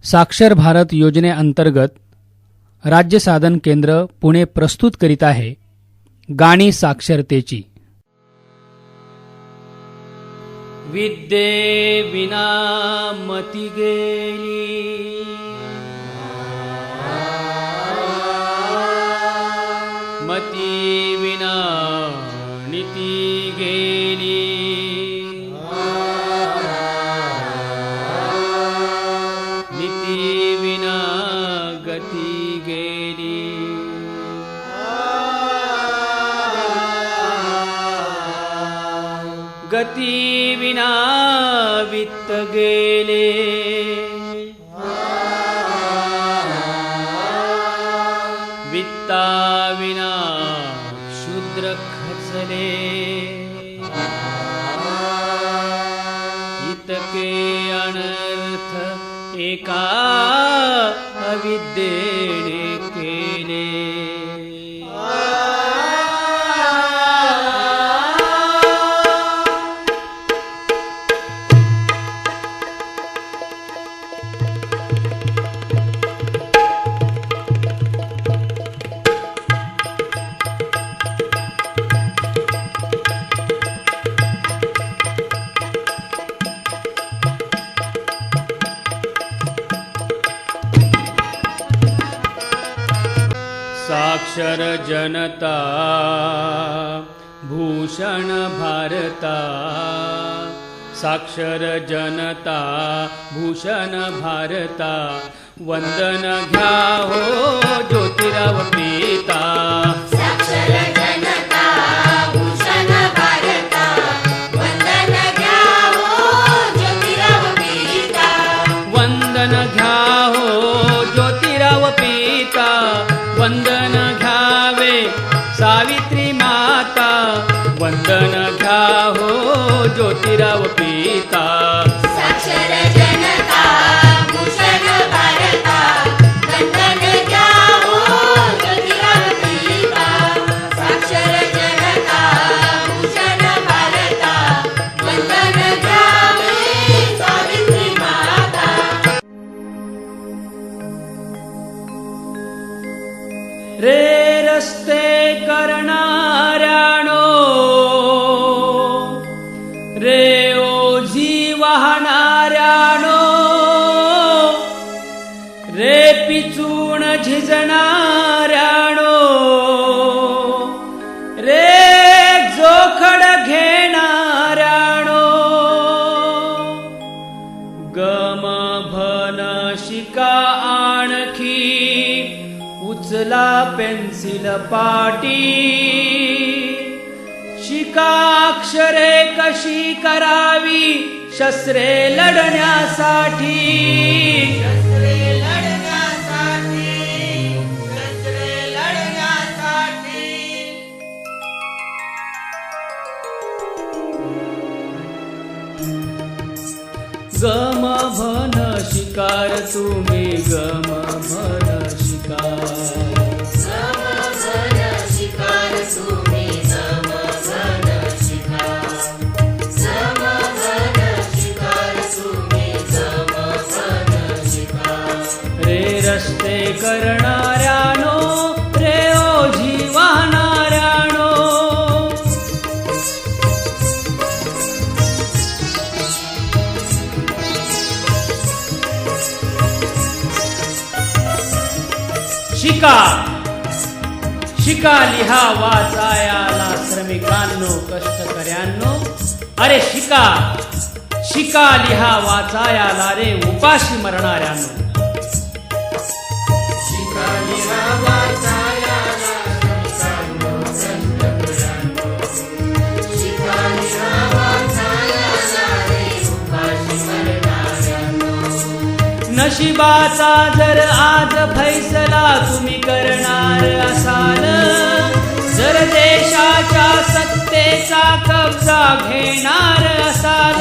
साक्षर भारत योजनेअंतर्गत राज्य साधन केंद्र पुणे प्रस्तुत करीत आहे गाणी साक्षरतेची। विद्ये विना मती गेली, मती विना नीती गेली, नीती विना गती गेली, गती विना वित्त गेले, वित्ता विना शूद्र खचले, इतके अनर्थ एका अविद्येने केले। साक्षर जनता भूषण भारता, साक्षर जनता भूषण भारता, वंदन घ्या हो ज्योतिराव पिता। साक्षर जनता भूषण भारता, वंदन घ्या हो ज्योतिराव पिता, वंदन घ्या हो ज्योतिराव पिता, वंदन घ्यावे सावित्री माता, वंदन घ्या हो ज्योतिराव पिता। साक्षर जनता भूषण भारता, वंदन घ्या हो ज्योतिराव पिता, साक्षर जनता भूषण भारता, वंदन घ्यावे सावित्री माता। रे रस्ते करणाऱ्यानो, रे ओझी वाहणाऱ्यानो, रे पिचून झिजणाऱ्यानो, रे जोखड घेणाऱ्यानो, गम भन शिका आणखी, उचला पेन्सिल पाटी, शिका अक्षरे कशी करावी शस्त्रे लढण्यासाठी, शस्त्रे लढण्यासाठी, शस्त्रे लढण्यासाठी। गम भन शिकार तुम्ही गम भन शिकार, समभन शिकार तुम्ही समभन शिकार, समभन शिकार तुम्ही समभन शिकार। रे रस्ते करणाऱ्यानो, रे ओझी वाहणाऱ्यानो, शिका शिका लिहा वाचायाला श्रमिकांनो कष्टकर्यांनो, अरे शिका शिका लिहा वाचायाला रे उपाशी मरणाऱ्यांनो। शिका लिहा वाचायाला श्रमिकांनो कष्टकर्यांनो, शिका लिहा वाचायाला रे उपाशी मरणाऱ्यांनो। नशिबाचा जर आज फैसला तुम्ही करणार असाल, जर देशाच्या सत्तेचा कब्जा घेणार असाल,